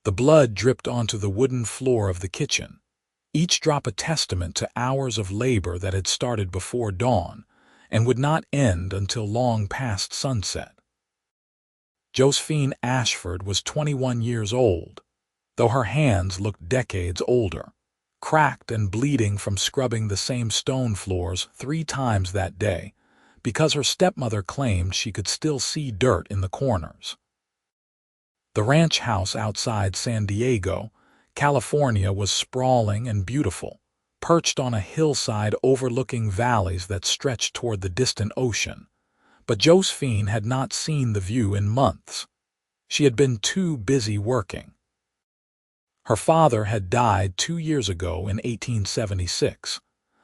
The blood dripped onto the wooden floor of the kitchen, each drop a testament to hours of labor that had started before dawn and would not end until long past sunset. Josephine Ashford was 21 years old, though her hands looked decades older, cracked and bleeding from scrubbing the same stone floors 3 times that day, because her stepmother claimed she could still see dirt in the corners. The ranch house outside San Diego, California, was sprawling and beautiful, perched on a hillside overlooking valleys that stretched toward the distant ocean. But Josephine had not seen the view in months. She had been too busy working. Her father had died 2 years ago in 1876,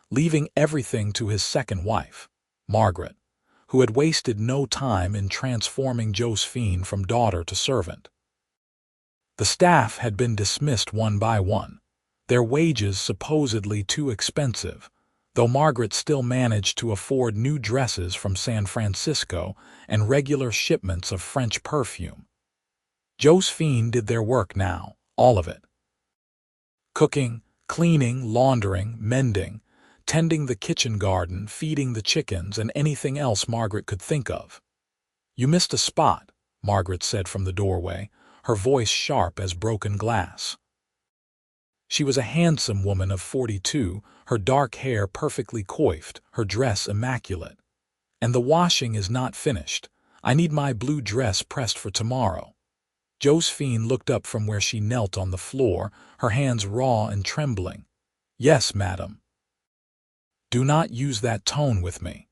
leaving everything to his second wife, Margaret, who had wasted no time in transforming Josephine from daughter to servant. The staff had been dismissed one by one, their wages supposedly too expensive, though Margaret still managed to afford new dresses from San Francisco and regular shipments of French perfume. Josephine did their work now, all of it. Cooking, cleaning, laundering, mending, tending the kitchen garden, feeding the chickens, and anything else Margaret could think of. "You missed a spot," Margaret said from the doorway, her voice sharp as broken glass. She was a handsome woman of 42, her dark hair perfectly coiffed, her dress immaculate. "And the washing is not finished. I need my blue dress pressed for tomorrow." Josephine looked up from where she knelt on the floor, her hands raw and trembling. "Yes, madam." "Do not use that tone with me.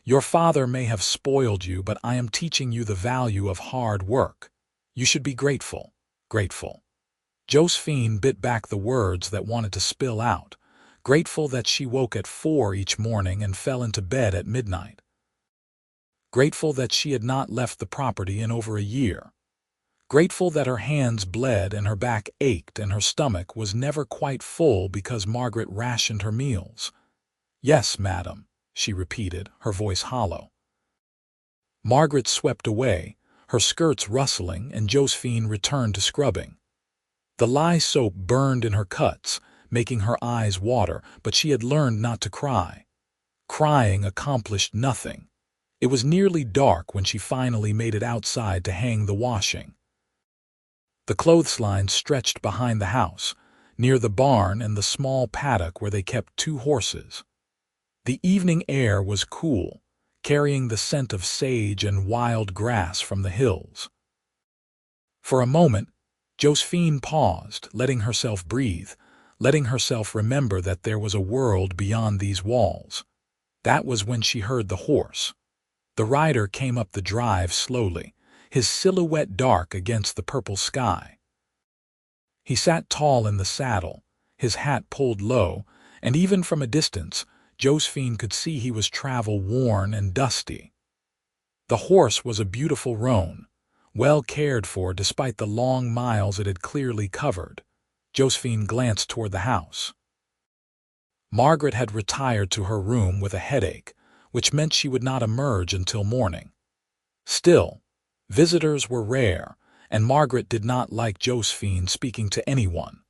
Your father may have spoiled you, but I am teaching you the value of hard work. You should be grateful, grateful." Josephine bit back the words that wanted to spill out, grateful that she woke at 4 each morning and fell into bed at midnight. Grateful that she had not left the property in over a year. Grateful that her hands bled and her back ached and her stomach was never quite full because Margaret rationed her meals. "Yes, madam," she repeated, her voice hollow. Margaret swept away, her skirts rustling, and Josephine returned to scrubbing. The lye soap burned in her cuts, making her eyes water, but she had learned not to cry. Crying accomplished nothing. It was nearly dark when she finally made it outside to hang the washing. The clothesline stretched behind the house, near the barn and the small paddock where they kept 2 horses. The evening air was cool, carrying the scent of sage and wild grass from the hills. For a moment, Josephine paused, letting herself breathe, letting herself remember that there was a world beyond these walls. That was when she heard the horse. The rider came up the drive slowly, his silhouette dark against the purple sky. He sat tall in the saddle, his hat pulled low, and even from a distance, Josephine could see he was travel-worn and dusty. The horse was a beautiful roan, well cared for despite the long miles it had clearly covered. Josephine glanced toward the house. Margaret had retired to her room with a headache, which meant she would not emerge until morning. Still, visitors were rare, and Margaret did not like Josephine speaking to anyone.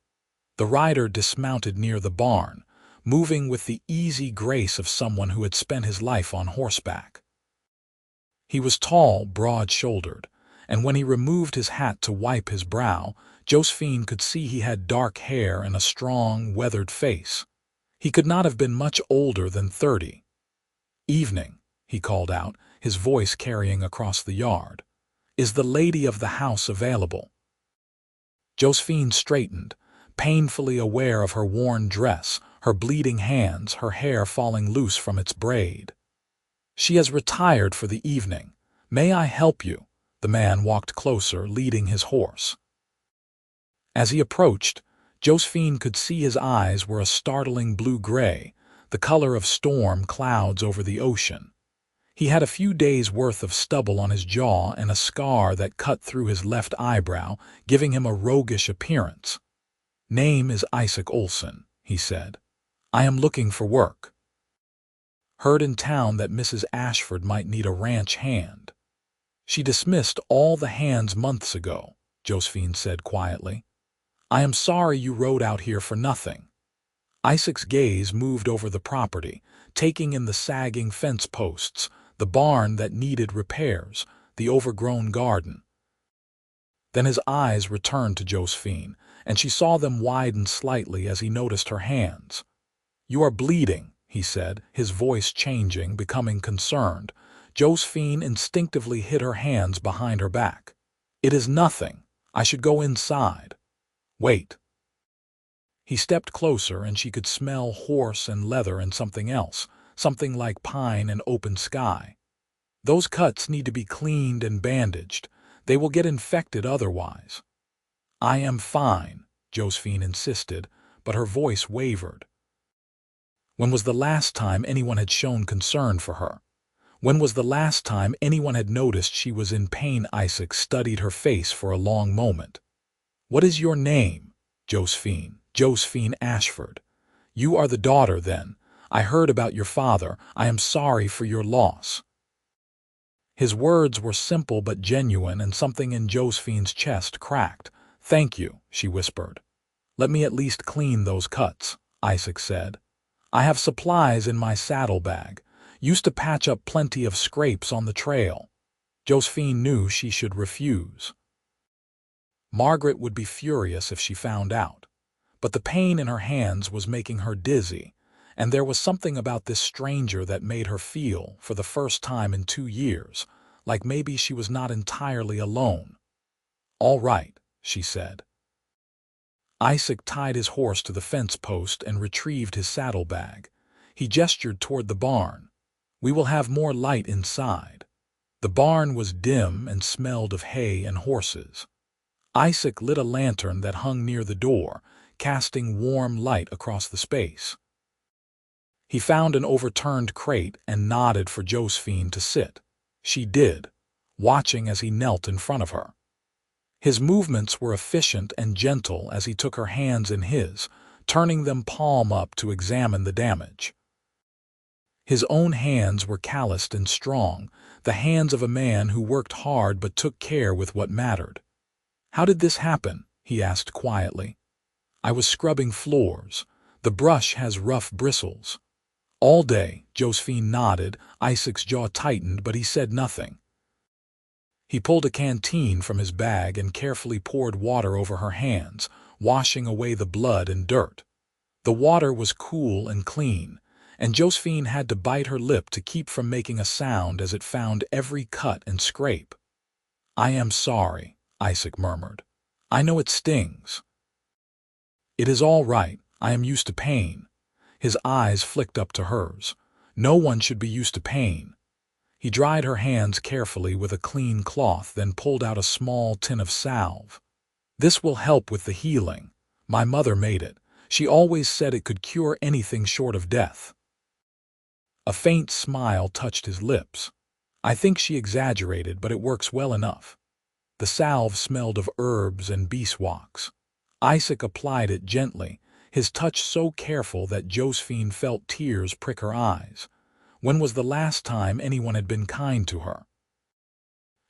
The rider dismounted near the barn, moving with the easy grace of someone who had spent his life on horseback. He was tall, broad-shouldered, and when he removed his hat to wipe his brow, Josephine could see he had dark hair and a strong, weathered face. He could not have been much older than 30. "Evening," he called out, his voice carrying across the yard. "Is the lady of the house available?" Josephine straightened, painfully aware of her worn dress, her bleeding hands, her hair falling loose from its braid. "She has retired for the evening. May I help you?" The man walked closer, leading his horse. As he approached, Josephine could see his eyes were a startling blue-gray, the color of storm clouds over the ocean. He had a few days' worth of stubble on his jaw and a scar that cut through his left eyebrow, giving him a roguish appearance. "Name is Isaac Olsen," he said. "I am looking for work. Heard in town that Mrs. Ashford might need a ranch hand." "She dismissed all the hands months ago," Josephine said quietly. I am sorry you rode out here for nothing. Isaac's gaze moved over the property, taking in the sagging fence posts, the barn that needed repairs, the overgrown garden. Then his eyes returned to Josephine, and she saw them widen slightly as he noticed her hands. "You are bleeding," he said, his voice changing, becoming concerned. Josephine instinctively hid her hands behind her back. "It is nothing. I should go inside." "Wait." He stepped closer, and she could smell horse and leather and something else, something like pine and open sky. "Those cuts need to be cleaned and bandaged. They will get infected otherwise." "I am fine," Josephine insisted, but her voice wavered. When was the last time anyone had shown concern for her? When was the last time anyone had noticed she was in pain? Isaac studied her face for a long moment. "What is your name?" "Josephine. Josephine Ashford." "You are the daughter, then. I heard about your father. I am sorry for your loss." His words were simple but genuine, and something in Josephine's chest cracked. "Thank you," she whispered. "Let me at least clean those cuts," Isaac said. "I have supplies in my saddlebag. Used to patch up plenty of scrapes on the trail." Josephine knew she should refuse. Margaret would be furious if she found out. But the pain in her hands was making her dizzy, and there was something about this stranger that made her feel, for the first time in 2 years, like maybe she was not entirely alone. "All right," she said. Isaac tied his horse to the fence post and retrieved his saddlebag. He gestured toward the barn. "We will have more light inside." The barn was dim and smelled of hay and horses. Isaac lit a lantern that hung near the door, casting warm light across the space. He found an overturned crate and nodded for Josephine to sit. She did, watching as he knelt in front of her. His movements were efficient and gentle as he took her hands in his, turning them palm up to examine the damage. His own hands were calloused and strong, the hands of a man who worked hard but took care with what mattered. "How did this happen?" he asked quietly. "I was scrubbing floors. The brush has rough bristles." "All day," Josephine nodded. Isaac's jaw tightened, but he said nothing. He pulled a canteen from his bag and carefully poured water over her hands, washing away the blood and dirt. The water was cool and clean, and Josephine had to bite her lip to keep from making a sound as it found every cut and scrape. "I am sorry," Isaac murmured. "I know it stings." "It is all right. I am used to pain." His eyes flicked up to hers. "No one should be used to pain." He dried her hands carefully with a clean cloth, then pulled out a small tin of salve. "This will help with the healing. My mother made it. She always said it could cure anything short of death." A faint smile touched his lips. "I think she exaggerated, but it works well enough." The salve smelled of herbs and beeswax. Isaac applied it gently, his touch so careful that Josephine felt tears prick her eyes. When was the last time anyone had been kind to her?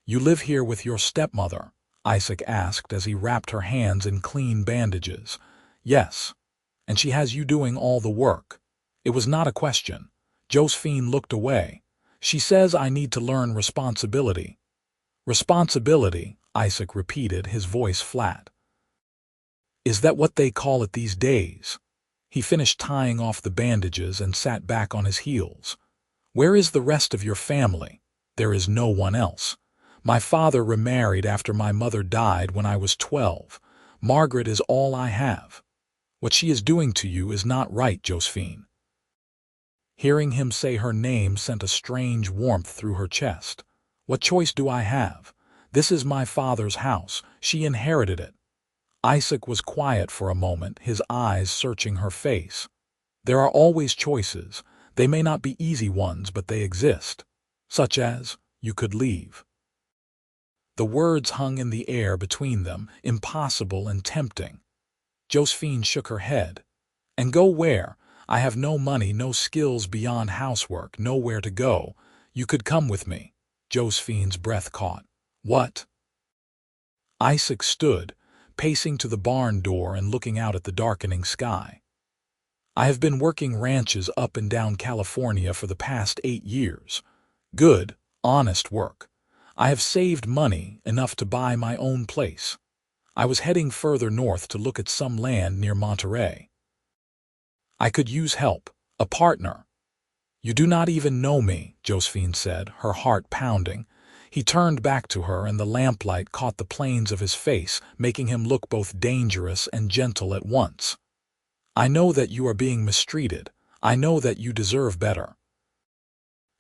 "You live here with your stepmother?" Isaac asked as he wrapped her hands in clean bandages. "Yes. And she has you doing all the work." It was not a question. Josephine looked away. "She says I need to learn responsibility." "Responsibility," Isaac repeated, his voice flat. "Is that what they call it these days?" He finished tying off the bandages and sat back on his heels. "Where is the rest of your family?" "There is no one else. My father remarried after my mother died when I was 12. Margaret is all I have." "What she is doing to you is not right, Josephine." Hearing him say her name sent a strange warmth through her chest. "What choice do I have? This is my father's house. She inherited it." Isaac was quiet for a moment, his eyes searching her face. "There are always choices. They may not be easy ones, but they exist. Such as, you could leave." The words hung in the air between them, impossible and tempting. Josephine shook her head. "And go where? I have no money, no skills beyond housework, nowhere to go. You could come with me." Josephine's breath caught. "What?" Isaac stood, pacing to the barn door and looking out at the darkening sky. I have been working ranches up and down California for the past 8 years. Good, honest work. I have saved money enough to buy my own place. I was heading further north to look at some land near Monterey. I could use help, a partner. You do not even know me, Josephine said, her heart pounding. He turned back to her, and the lamplight caught the planes of his face, making him look both dangerous and gentle at once. I know that you are being mistreated. I know that you deserve better.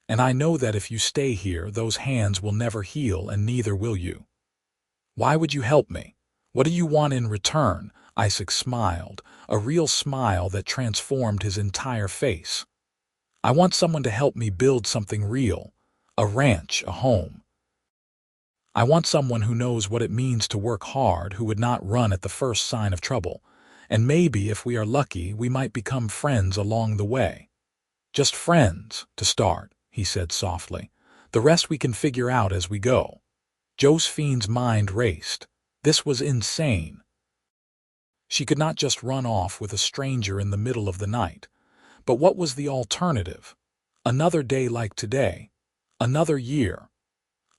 And I know that if you stay here, those hands will never heal, and neither will you. Why would you help me? What do you want in return? Isaac smiled, a real smile that transformed his entire face. I want someone to help me build something real, a ranch, a home. I want someone who knows what it means to work hard, who would not run at the first sign of trouble. And maybe, if we are lucky, we might become friends along the way. Just friends, to start, he said softly. The rest we can figure out as we go. Josephine's mind raced. This was insane. She could not just run off with a stranger in the middle of the night. But what was the alternative? Another day like today. Another year.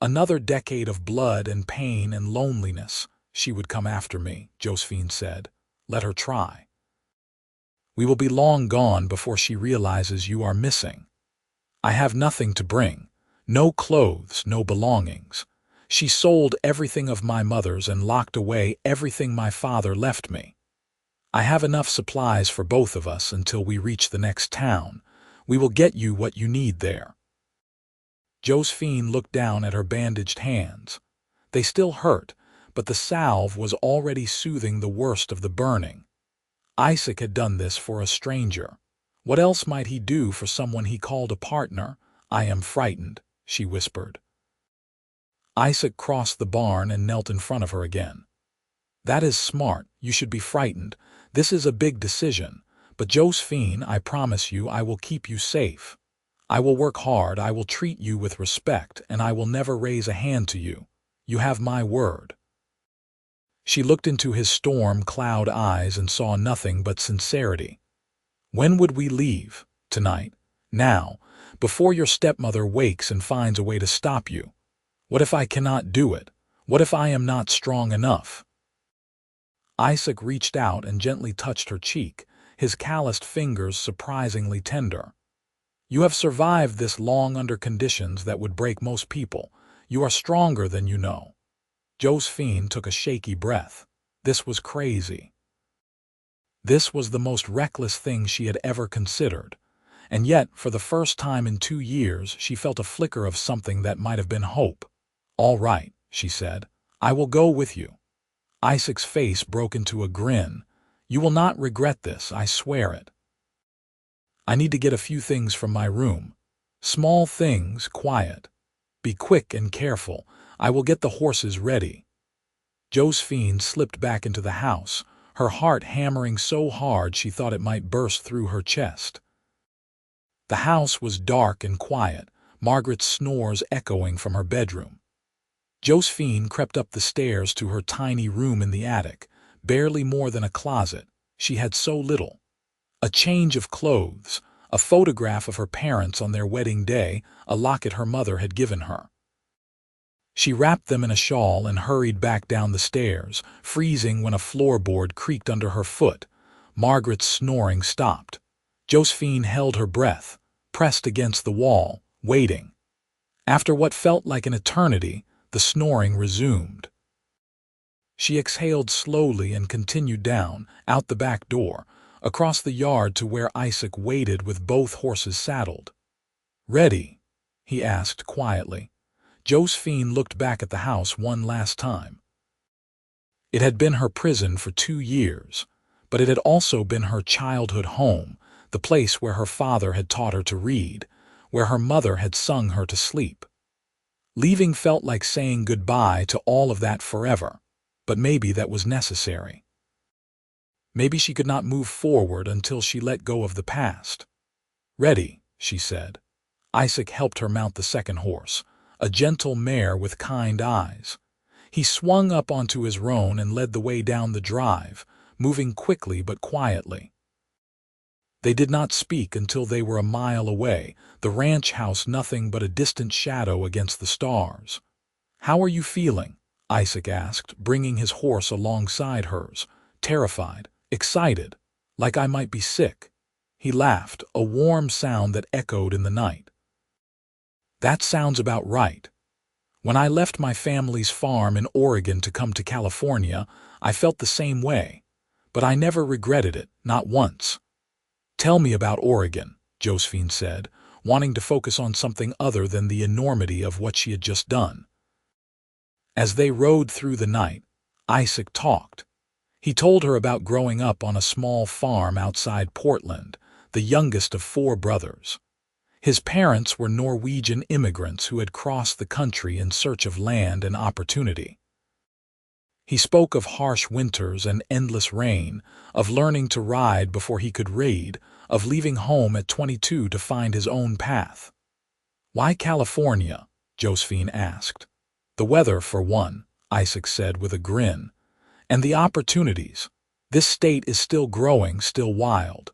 Another decade of blood and pain and loneliness. She would come after me, Josephine said. Let her try. We will be long gone before she realizes you are missing. I have nothing to bring. No clothes, no belongings. She sold everything of my mother's and locked away everything my father left me. I have enough supplies for both of us until we reach the next town. We will get you what you need there. Josephine looked down at her bandaged hands. They still hurt, but the salve was already soothing the worst of the burning. Isaac had done this for a stranger. What else might he do for someone he called a partner? I am frightened, she whispered. Isaac crossed the barn and knelt in front of her again. That is smart. You should be frightened. This is a big decision. But Josephine, I promise you I will keep you safe. I will work hard, I will treat you with respect, and I will never raise a hand to you. You have my word. She looked into his storm-cloud eyes and saw nothing but sincerity. When would we leave? Tonight? Now? Before your stepmother wakes and finds a way to stop you? What if I cannot do it? What if I am not strong enough? Isaac reached out and gently touched her cheek, his calloused fingers surprisingly tender. You have survived this long under conditions that would break most people. You are stronger than you know. Josephine took a shaky breath. This was crazy. This was the most reckless thing she had ever considered. And yet, for the first time in 2 years, she felt a flicker of something that might have been hope. All right, she said. I will go with you. Isaac's face broke into a grin. You will not regret this, I swear it. I need to get a few things from my room. Small things, quiet. Be quick and careful. I will get the horses ready. Josephine slipped back into the house, her heart hammering so hard she thought it might burst through her chest. The house was dark and quiet, Margaret's snores echoing from her bedroom. Josephine crept up the stairs to her tiny room in the attic, barely more than a closet. She had so little. A change of clothes, a photograph of her parents on their wedding day, a locket her mother had given her. She wrapped them in a shawl and hurried back down the stairs, freezing when a floorboard creaked under her foot. Margaret's snoring stopped. Josephine held her breath, pressed against the wall, waiting. After what felt like an eternity, the snoring resumed. She exhaled slowly and continued down, out the back door, across the yard to where Isaac waited with both horses saddled. Ready? He asked quietly. Josephine looked back at the house one last time. It had been her prison for 2 years, but it had also been her childhood home, the place where her father had taught her to read, where her mother had sung her to sleep. Leaving felt like saying goodbye to all of that forever, but maybe that was necessary. Maybe she could not move forward until she let go of the past. Ready, she said. Isaac helped her mount the second horse, a gentle mare with kind eyes. He swung up onto his roan and led the way down the drive, moving quickly but quietly. They did not speak until they were a mile away, the ranch house nothing but a distant shadow against the stars. "How are you feeling?" Isaac asked, bringing his horse alongside hers, terrified, excited, like I might be sick. He laughed, a warm sound that echoed in the night. "That sounds about right. When I left my family's farm in Oregon to come to California, I felt the same way, but I never regretted it, not once." "Tell me about Oregon," Josephine said, wanting to focus on something other than the enormity of what she had just done. As they rode through the night, Isaac talked. He told her about growing up on a small farm outside Portland, the youngest of 4 brothers. His parents were Norwegian immigrants who had crossed the country in search of land and opportunity. He spoke of harsh winters and endless rain, of learning to ride before he could read, of leaving home at 22 to find his own path. "Why California?" Josephine asked. "The weather, for one," Isaac said with a grin. "And the opportunities. This state is still growing, still wild.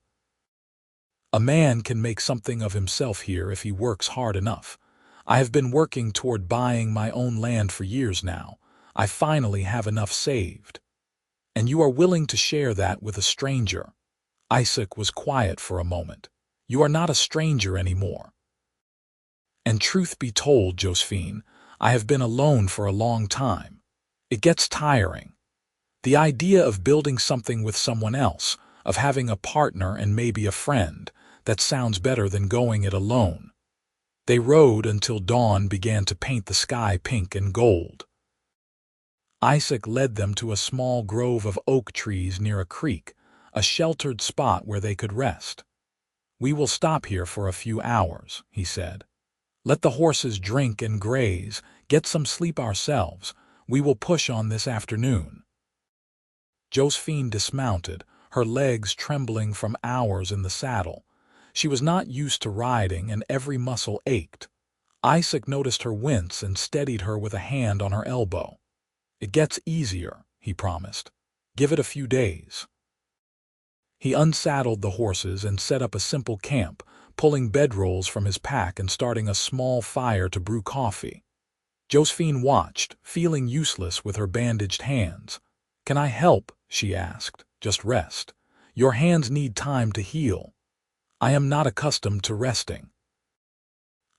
A man can make something of himself here if he works hard enough. I have been working toward buying my own land for years now. I finally have enough saved." "And you are willing to share that with a stranger?" Isaac was quiet for a moment. "You are not a stranger anymore." "And truth be told, Josephine, I have been alone for a long time. It gets tiring. The idea of building something with someone else, of having a partner and maybe a friend, that sounds better than going it alone." They rode until dawn began to paint the sky pink and gold. Isaac led them to a small grove of oak trees near a creek, a sheltered spot where they could rest. "We will stop here for a few hours," he said. "Let the horses drink and graze, get some sleep ourselves. We will push on this afternoon." Josephine dismounted, her legs trembling from hours in the saddle. She was not used to riding and every muscle ached. Isaac noticed her wince and steadied her with a hand on her elbow. "It gets easier," he promised. "Give it a few days." He unsaddled the horses and set up a simple camp, pulling bedrolls from his pack and starting a small fire to brew coffee. Josephine watched, feeling useless with her bandaged hands. "Can I help?" she asked. "Just rest. Your hands need time to heal." "I am not accustomed to resting."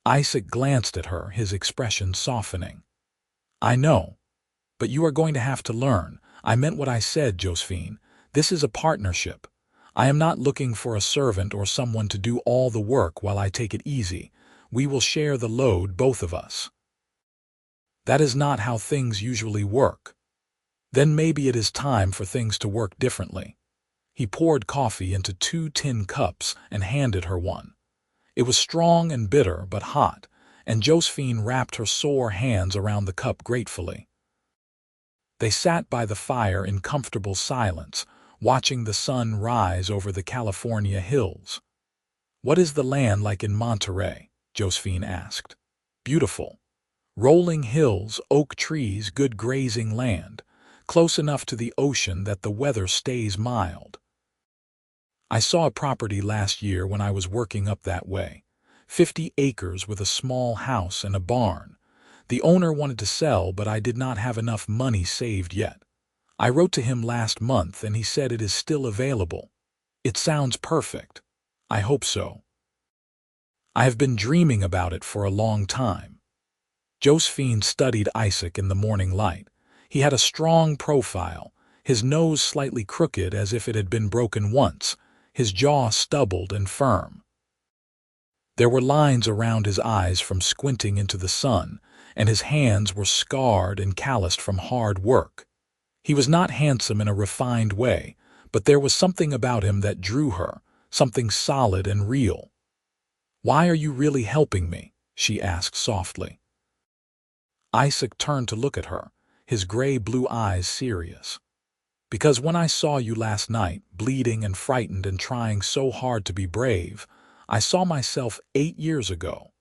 Isaac glanced at her, his expression softening. "I know. But you are going to have to learn. I meant what I said, Josephine. This is a partnership. I am not looking for a servant or someone to do all the work while I take it easy. We will share the load, both of us." "That is not how things usually work." "Then maybe it is time for things to work differently." He poured coffee into 2 tin cups and handed her one. It was strong and bitter but hot, and Josephine wrapped her sore hands around the cup gratefully. They sat by the fire in comfortable silence, watching the sun rise over the California hills. "What is the land like in Monterey?" Josephine asked. "Beautiful. Rolling hills, oak trees, good grazing land, close enough to the ocean that the weather stays mild." "I saw a property last year when I was working up that way. 50 acres with a small house and a barn. The owner wanted to sell, but I did not have enough money saved yet. I wrote to him last month and he said it is still available. It sounds perfect. I hope so. I have been dreaming about it for a long time." Josephine studied Isaac in the morning light. He had a strong profile, his nose slightly crooked as if it had been broken once, his jaw stubbled and firm. There were lines around his eyes from squinting into the sun, and his hands were scarred and calloused from hard work. He was not handsome in a refined way, but there was something about him that drew her, something solid and real. "Why are you really helping me?" she asked softly. Isaac turned to look at her, his gray-blue eyes serious. "Because when I saw you last night, bleeding and frightened and trying so hard to be brave, I saw myself 8 years ago,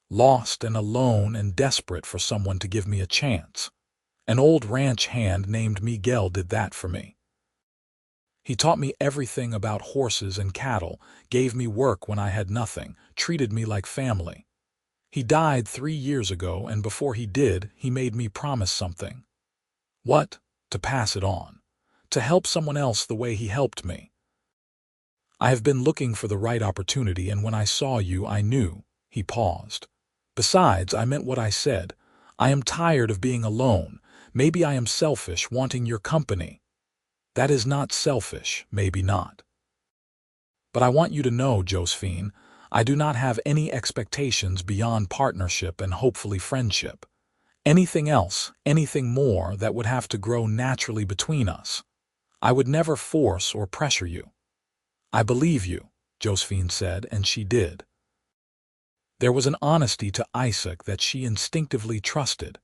lost and alone and desperate for someone to give me a chance. An old ranch hand named Miguel did that for me. He taught me everything about horses and cattle, gave me work when I had nothing, treated me like family. He died 3 years ago, and before he did, he made me promise something. What? To pass it on. To help someone else the way he helped me. I have been looking for the right opportunity, and when I saw you, I knew. He paused. Besides, I meant what I said. I am tired of being alone. Maybe I am selfish, wanting your company. That is not selfish, maybe not. But I want you to know, Josephine, I do not have any expectations beyond partnership and hopefully friendship. Anything else, anything more, that would have to grow naturally between us. I would never force or pressure you. I believe you, Josephine said, and she did. There was an honesty to Isaac that she instinctively trusted.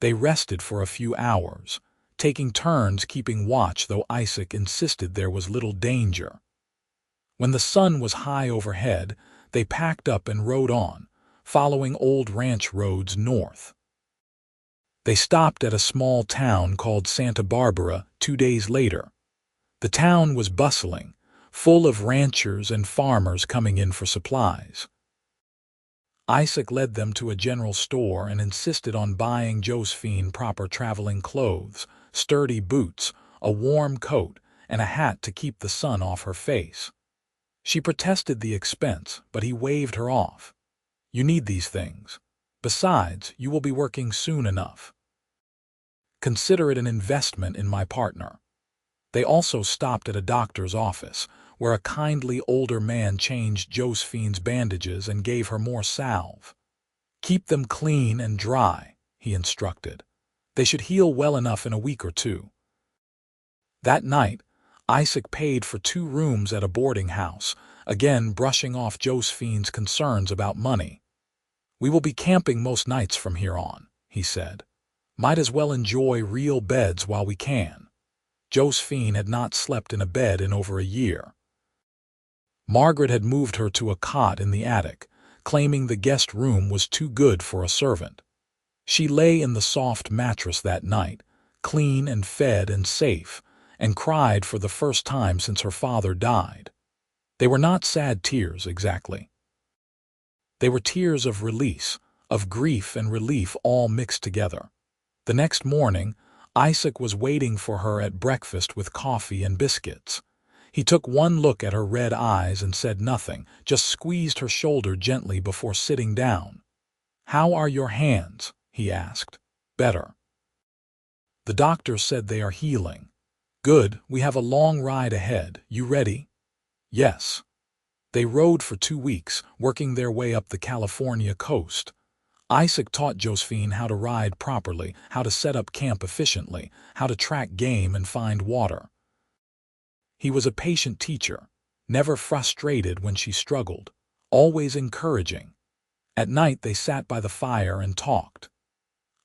They rested for a few hours, taking turns keeping watch, though Isaac insisted there was little danger. When the sun was high overhead, they packed up and rode on, following old ranch roads north. They stopped at a small town called Santa Barbara 2 days later. The town was bustling, full of ranchers and farmers coming in for supplies. Isaac led them to a general store and insisted on buying Josephine proper traveling clothes, sturdy boots, a warm coat, and a hat to keep the sun off her face. She protested the expense, but he waved her off. You need these things. Besides, you will be working soon enough. Consider it an investment in my partner. They also stopped at a doctor's office, where a kindly older man changed Josephine's bandages and gave her more salve. Keep them clean and dry, he instructed. They should heal well enough in a week or two. That night, Isaac paid for 2 rooms at a boarding house, again brushing off Josephine's concerns about money. We will be camping most nights from here on, he said. Might as well enjoy real beds while we can. Josephine had not slept in a bed in over a year. Margaret had moved her to a cot in the attic, claiming the guest room was too good for a servant. She lay in the soft mattress that night, clean and fed and safe, and cried for the first time since her father died. They were not sad tears exactly. They were tears of release, of grief and relief all mixed together. The next morning, Isaac was waiting for her at breakfast with coffee and biscuits. He took one look at her red eyes and said nothing, just squeezed her shoulder gently before sitting down. How are your hands? He asked. Better. The doctor said they are healing. Good, we have a long ride ahead. You ready? Yes. They rode for 2 weeks, working their way up the California coast. Isaac taught Josephine how to ride properly, how to set up camp efficiently, how to track game and find water. He was a patient teacher, never frustrated when she struggled, always encouraging. At night they sat by the fire and talked.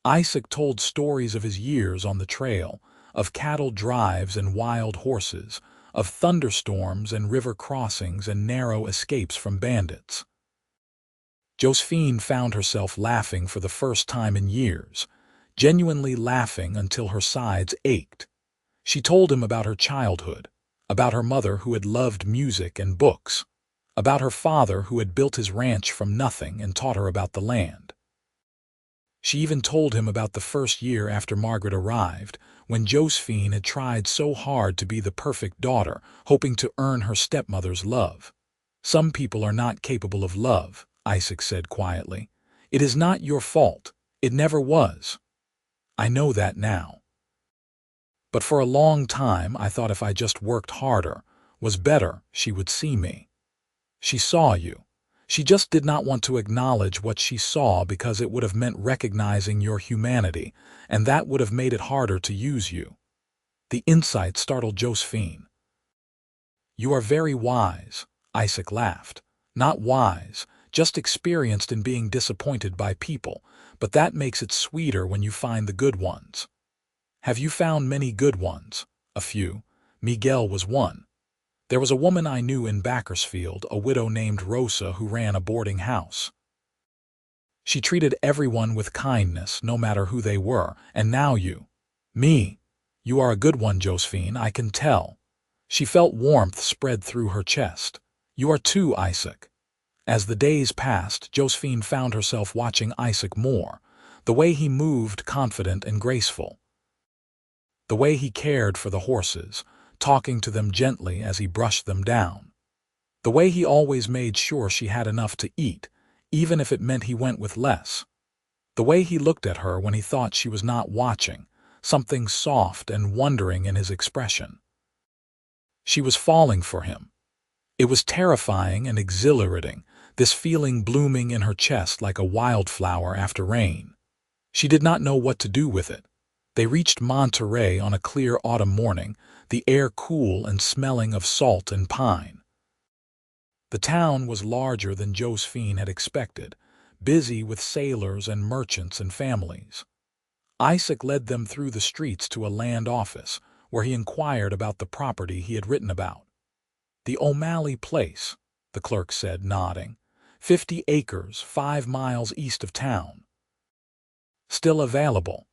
Isaac told stories of his years on the trail, of cattle drives and wild horses, of thunderstorms and river crossings and narrow escapes from bandits. Josephine found herself laughing for the first time in years, genuinely laughing until her sides ached. She told him about her childhood, about her mother who had loved music and books, about her father who had built his ranch from nothing and taught her about the land. She even told him about the first year after Margaret arrived, when Josephine had tried so hard to be the perfect daughter, hoping to earn her stepmother's love. Some people are not capable of love, Isaac said quietly. It is not your fault. It never was. I know that now. But for a long time I thought if I just worked harder, was better, she would see me. She saw you. She just did not want to acknowledge what she saw because it would have meant recognizing your humanity, and that would have made it harder to use you. The insight startled Josephine. You are very wise, Isaac laughed. Not wise, just experienced in being disappointed by people, but that makes it sweeter when you find the good ones. Have you found many good ones? A few. Miguel was one. There was a woman I knew in Bakersfield, a widow named Rosa who ran a boarding house. She treated everyone with kindness, no matter who they were, and now you. Me. You are a good one, Josephine, I can tell. She felt warmth spread through her chest. You are too, Isaac. As the days passed, Josephine found herself watching Isaac more, the way he moved confident and graceful. The way he cared for the horses, talking to them gently as he brushed them down. The way he always made sure she had enough to eat, even if it meant he went with less. The way he looked at her when he thought she was not watching, something soft and wondering in his expression. She was falling for him. It was terrifying and exhilarating, this feeling blooming in her chest like a wildflower after rain. She did not know what to do with it. They reached Monterey on a clear autumn morning, the air cool and smelling of salt and pine. The town was larger than Josephine had expected, busy with sailors and merchants and families. Isaac led them through the streets to a land office, where he inquired about the property he had written about. The O'Malley place, the clerk said, nodding. 50 acres, 5 miles east of town. Still available.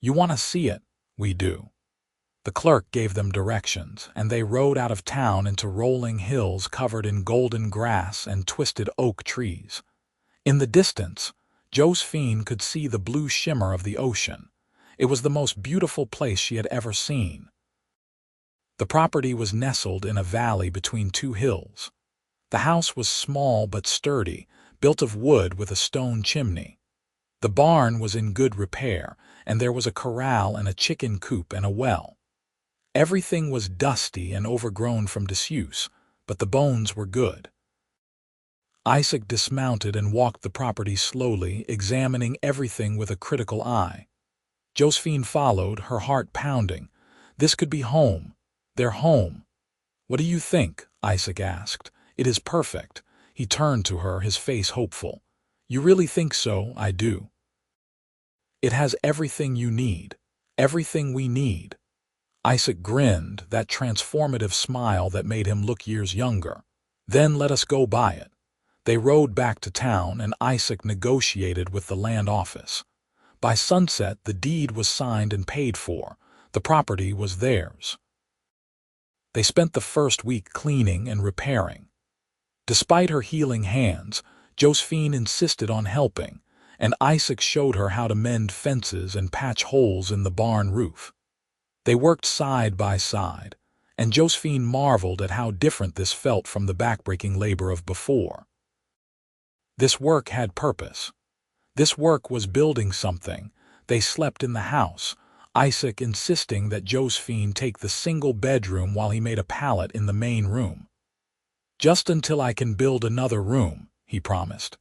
You want to see it? We do. The clerk gave them directions, and they rode out of town into rolling hills covered in golden grass and twisted oak trees. In the distance, Josephine could see the blue shimmer of the ocean. It was the most beautiful place she had ever seen. The property was nestled in a valley between 2 hills. The house was small but sturdy, built of wood with a stone chimney. The barn was in good repair, and there was a corral and a chicken coop and a well. Everything was dusty and overgrown from disuse, but the bones were good. Isaac dismounted and walked the property slowly, examining everything with a critical eye. Josephine followed, her heart pounding. This could be home, their home. What do you think? Isaac asked. It is perfect. He turned to her, his face hopeful. You really think so? I do. It has everything you need, everything we need. Isaac grinned, that transformative smile that made him look years younger. Then let us go buy it. They rode back to town, and Isaac negotiated with the land office. By sunset, the deed was signed and paid for. The property was theirs. They spent the first week cleaning and repairing. Despite her healing hands, Josephine insisted on helping, and Isaac showed her how to mend fences and patch holes in the barn roof. They worked side by side, and Josephine marveled at how different this felt from the backbreaking labor of before. This work had purpose. This work was building something. They slept in the house, Isaac insisting that Josephine take the single bedroom while he made a pallet in the main room. Just until I can build another room, he promised.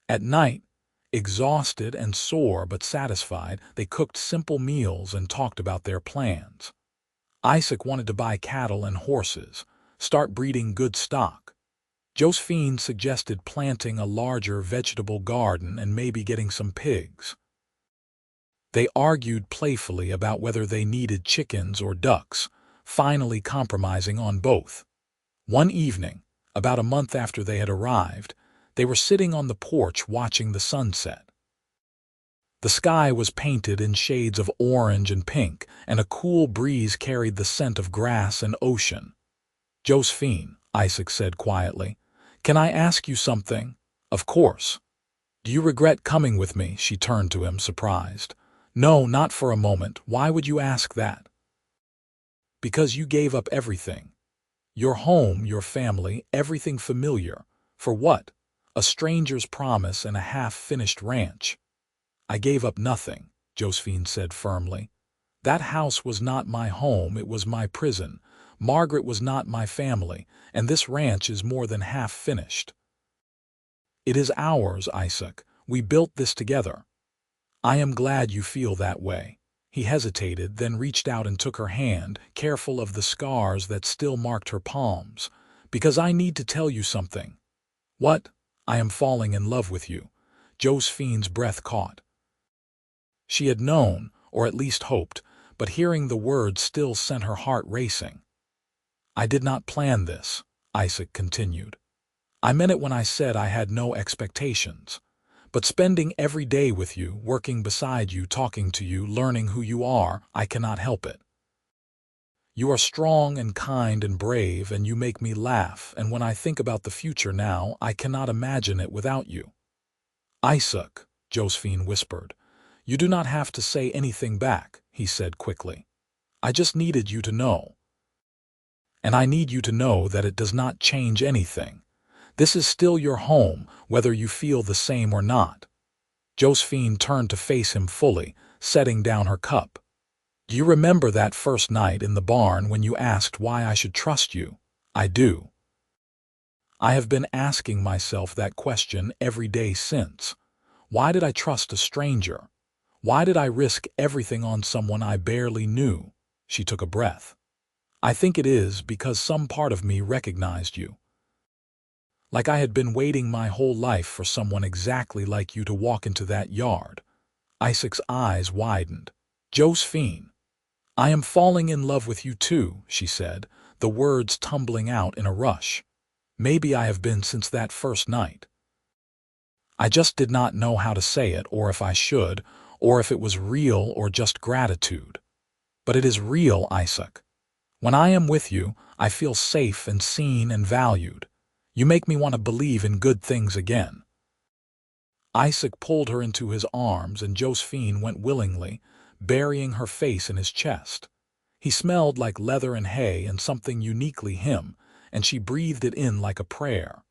At night, exhausted and sore but satisfied, they cooked simple meals and talked about their plans. Isaac wanted to buy cattle and horses, start breeding good stock. Josephine suggested planting a larger vegetable garden and maybe getting some pigs. They argued playfully about whether they needed chickens or ducks, finally compromising on both. One evening, about a month after they had arrived, they were sitting on the porch watching the sunset. The sky was painted in shades of orange and pink, and a cool breeze carried the scent of grass and ocean. Josephine, Isaac said quietly, can I ask you something? Of course. Do you regret coming with me? She turned to him, surprised. No, not for a moment. Why would you ask that? Because you gave up everything. Your home, your family, everything familiar. For what? A stranger's promise and a half-finished ranch. I gave up nothing, Josephine said firmly. That house was not my home, it was my prison. Margaret was not my family, and this ranch is more than half-finished. It is ours, Isaac. We built this together. I am glad you feel that way. He hesitated, then reached out and took her hand, careful of the scars that still marked her palms. Because I need to tell you something. What? I am falling in love with you. Josephine's breath caught. She had known, or at least hoped, but hearing the words still sent her heart racing. I did not plan this, Isaac continued. I meant it when I said I had no expectations. But spending every day with you, working beside you, talking to you, learning who you are, I cannot help it. You are strong and kind and brave, and you make me laugh, and when I think about the future now, I cannot imagine it without you. Isaac, Josephine whispered. You do not have to say anything back, he said quickly. I just needed you to know. And I need you to know that it does not change anything. This is still your home, whether you feel the same or not. Josephine turned to face him fully, setting down her cup. Do you remember that first night in the barn when you asked why I should trust you? I do. I have been asking myself that question every day since. Why did I trust a stranger? Why did I risk everything on someone I barely knew? She took a breath. I think it is because some part of me recognized you. Like I had been waiting my whole life for someone exactly like you to walk into that yard. Isaac's eyes widened. Josephine. I am falling in love with you too, she said, the words tumbling out in a rush. Maybe I have been since that first night. I just did not know how to say it, or if I should, or if it was real or just gratitude. But it is real, Isaac. When I am with you, I feel safe and seen and valued. You make me want to believe in good things again. Isaac pulled her into his arms, and Josephine went willingly, burying her face in his chest. He smelled like leather and hay and something uniquely him, and she breathed it in like a prayer.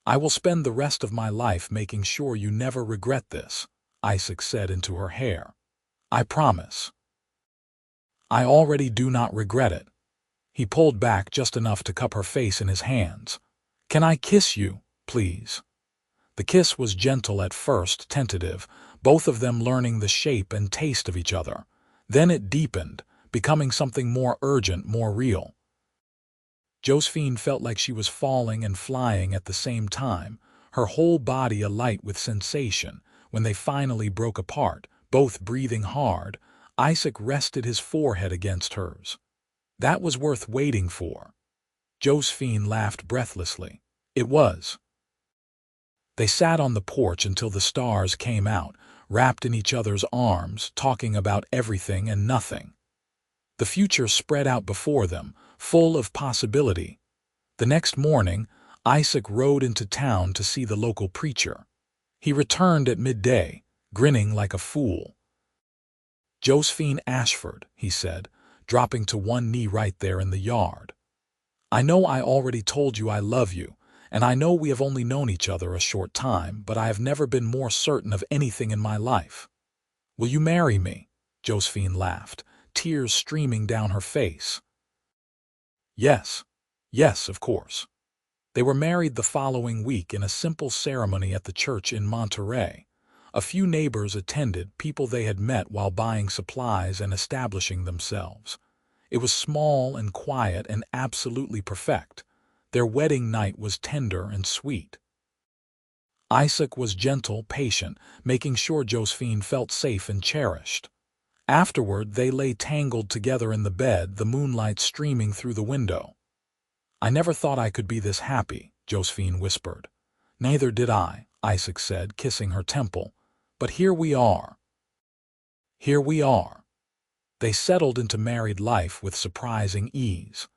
I will spend the rest of my life making sure you never regret this, Isaac said into her hair. I promise. I already do not regret it. He pulled back just enough to cup her face in his hands. Can I kiss you, please? The kiss was gentle at first, tentative, both of them learning the shape and taste of each other. Then it deepened, becoming something more urgent, more real. Josephine felt like she was falling and flying at the same time, her whole body alight with sensation. When they finally broke apart, both breathing hard, Isaac rested his forehead against hers. That was worth waiting for. Josephine laughed breathlessly. It was. They sat on the porch until the stars came out, wrapped in each other's arms, talking about everything and nothing. The future spread out before them, full of possibility. The next morning, Isaac rode into town to see the local preacher. He returned at midday, grinning like a fool. Josephine Ashford, he said, dropping to one knee right there in the yard. I know I already told you I love you, and I know we have only known each other a short time, but I have never been more certain of anything in my life. Will you marry me? Josephine laughed, tears streaming down her face. Yes, yes, of course. They were married the following week in a simple ceremony at the church in Monterey. A few neighbors attended, people they had met while buying supplies and establishing themselves. It was small and quiet and absolutely perfect. Their wedding night was tender and sweet. Isaac was gentle, patient, making sure Josephine felt safe and cherished. Afterward, they lay tangled together in the bed, the moonlight streaming through the window. I never thought I could be this happy, Josephine whispered. Neither did I, Isaac said, kissing her temple. But here we are. Here we are. They settled into married life with surprising ease.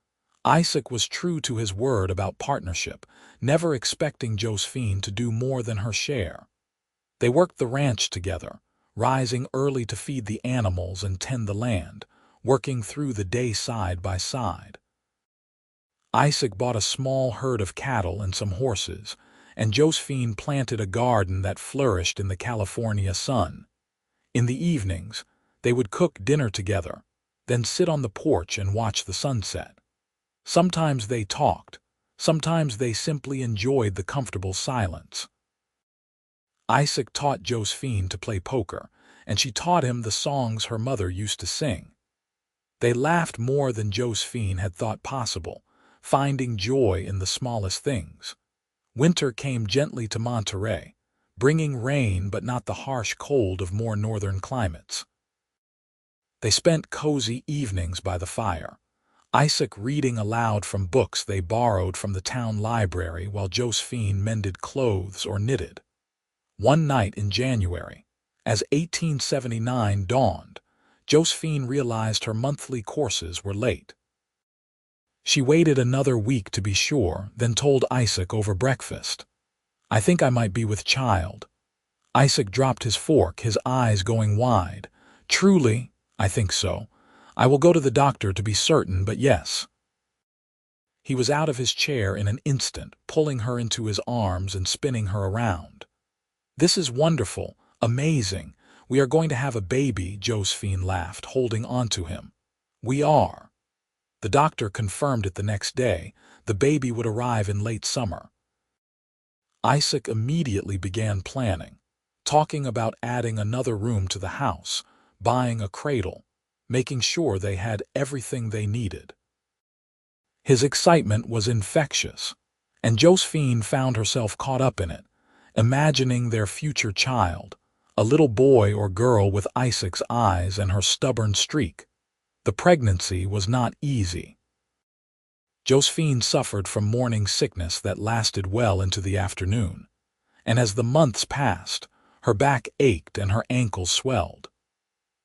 Isaac was true to his word about partnership, never expecting Josephine to do more than her share. They worked the ranch together, rising early to feed the animals and tend the land, working through the day side by side. Isaac bought a small herd of cattle and some horses, and Josephine planted a garden that flourished in the California sun. In the evenings, they would cook dinner together, then sit on the porch and watch the sunset. Sometimes they talked, sometimes they simply enjoyed the comfortable silence. Isaac taught Josephine to play poker, and she taught him the songs her mother used to sing. They laughed more than Josephine had thought possible, finding joy in the smallest things. Winter came gently to Monterey, bringing rain but not the harsh cold of more northern climates. They spent cozy evenings by the fire, Isaac reading aloud from books they borrowed from the town library while Josephine mended clothes or knitted. One night in January, as 1879 dawned, Josephine realized her monthly courses were late. She waited another week to be sure, then told Isaac over breakfast, "I think I might be with child." Isaac dropped his fork, his eyes going wide. "Truly, I think so. I will go to the doctor to be certain, but yes." He was out of his chair in an instant, pulling her into his arms and spinning her around. "This is wonderful, amazing. We are going to have a baby," Josephine laughed, holding onto him. "We are." The doctor confirmed it the next day. The baby would arrive in late summer. Isaac immediately began planning, talking about adding another room to the house, buying a cradle, making sure they had everything they needed. His excitement was infectious, and Josephine found herself caught up in it, imagining their future child, a little boy or girl with Isaac's eyes and her stubborn streak. The pregnancy was not easy. Josephine suffered from morning sickness that lasted well into the afternoon, and as the months passed, her back ached and her ankles swelled.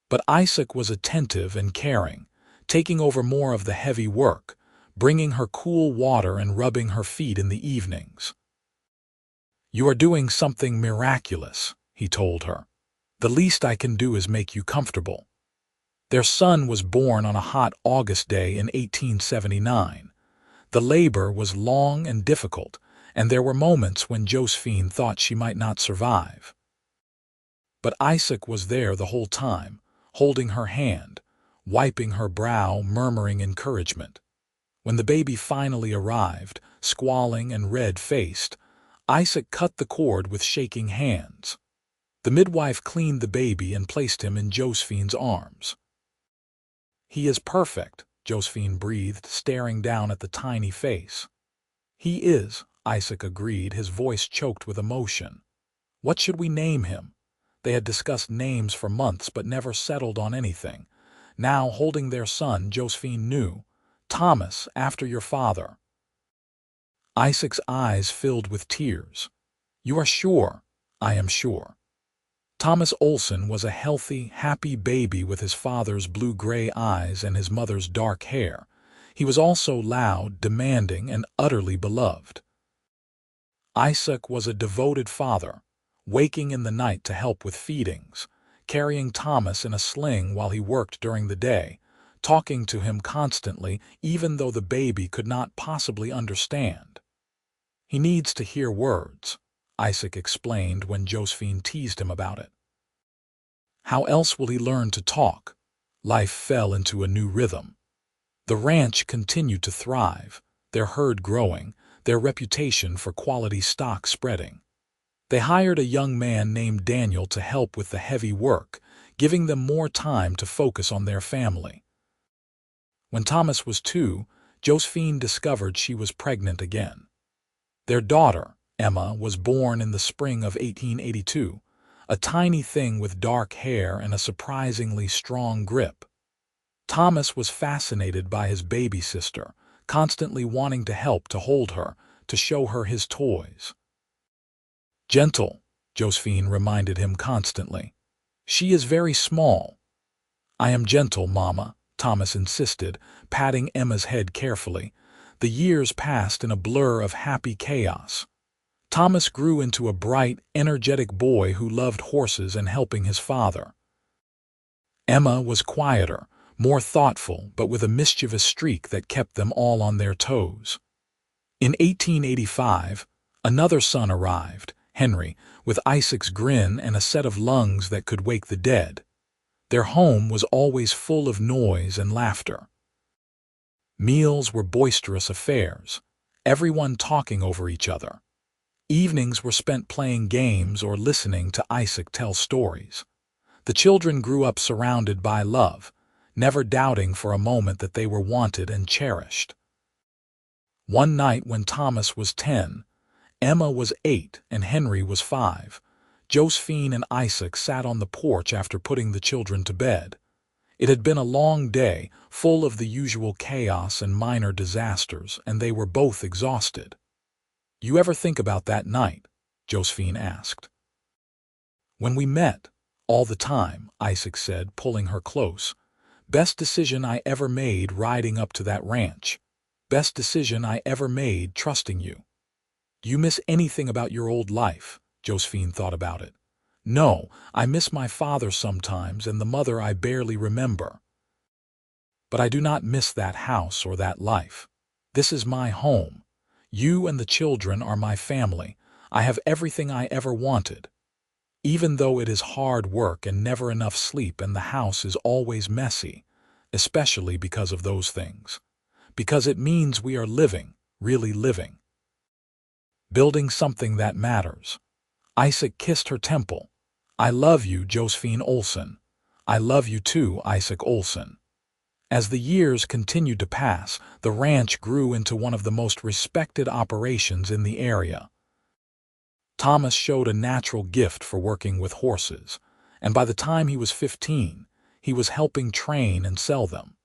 But Isaac was attentive and caring, taking over more of the heavy work, bringing her cool water and rubbing her feet in the evenings. "You are doing something miraculous," he told her. "The least I can do is make you comfortable." Their son was born on a hot August day in 1879. The labor was long and difficult, and there were moments when Josephine thought she might not survive. But Isaac was there the whole time, holding her hand, wiping her brow, murmuring encouragement. When the baby finally arrived, squalling and red-faced, Isaac cut the cord with shaking hands. The midwife cleaned the baby and placed him in Josephine's arms. "He is perfect," Josephine breathed, staring down at the tiny face. "He is," Isaac agreed, his voice choked with emotion. "What should we name him?" They had discussed names for months but never settled on anything. Now, holding their son, Josephine knew. "Thomas, after your father." Isaac's eyes filled with tears. "You are sure?" "I am sure." Thomas Olsen was a healthy, happy baby with his father's blue-gray eyes and his mother's dark hair. He was also loud, demanding, and utterly beloved. Isaac was a devoted father, waking in the night to help with feedings, carrying Thomas in a sling while he worked during the day, talking to him constantly even though the baby could not possibly understand. "He needs to hear words," Isaac explained when Josephine teased him about it. "How else will he learn to talk?" Life fell into a new rhythm. The ranch continued to thrive, their herd growing, their reputation for quality stock spreading. They hired a young man named Daniel to help with the heavy work, giving them more time to focus on their family. When Thomas was 2, Josephine discovered she was pregnant again. Their daughter, Emma, was born in the spring of 1882, a tiny thing with dark hair and a surprisingly strong grip. Thomas was fascinated by his baby sister, constantly wanting to help to hold her, to show her his toys. "Gentle," Josephine reminded him constantly. "She is very small." "I am gentle, Mama," Thomas insisted, patting Emma's head carefully. The years passed in a blur of happy chaos. Thomas grew into a bright, energetic boy who loved horses and helping his father. Emma was quieter, more thoughtful, but with a mischievous streak that kept them all on their toes. In 1885, another son arrived, Henry, with Isaac's grin and a set of lungs that could wake the dead. Their home was always full of noise and laughter. Meals were boisterous affairs, everyone talking over each other. Evenings were spent playing games or listening to Isaac tell stories. The children grew up surrounded by love, never doubting for a moment that they were wanted and cherished. One night when Thomas was 10, Emma was 8, and Henry was 5, Josephine and Isaac sat on the porch after putting the children to bed. It had been a long day, full of the usual chaos and minor disasters, and they were both exhausted. "You ever think about that night?" Josephine asked. When we met, all the time, Isaac said, pulling her close. Best decision I ever made riding up to that ranch. Best decision I ever made trusting you. Do you miss anything about your old life? Josephine thought about it. No, I miss my father sometimes and the mother I barely remember. But I do not miss that house or that life. This is my home. You and the children are my family. I have everything I ever wanted. Even though it is hard work and never enough sleep and the house is always messy, especially because of those things. Because it means we are living, really living. Building something that matters. Isaac kissed her temple. I love you, Josephine Olsen. I love you too, Isaac Olsen. As the years continued to pass, the ranch grew into one of the most respected operations in the area. Thomas showed a natural gift for working with horses, and by the time he was 15, he was helping train and sell them.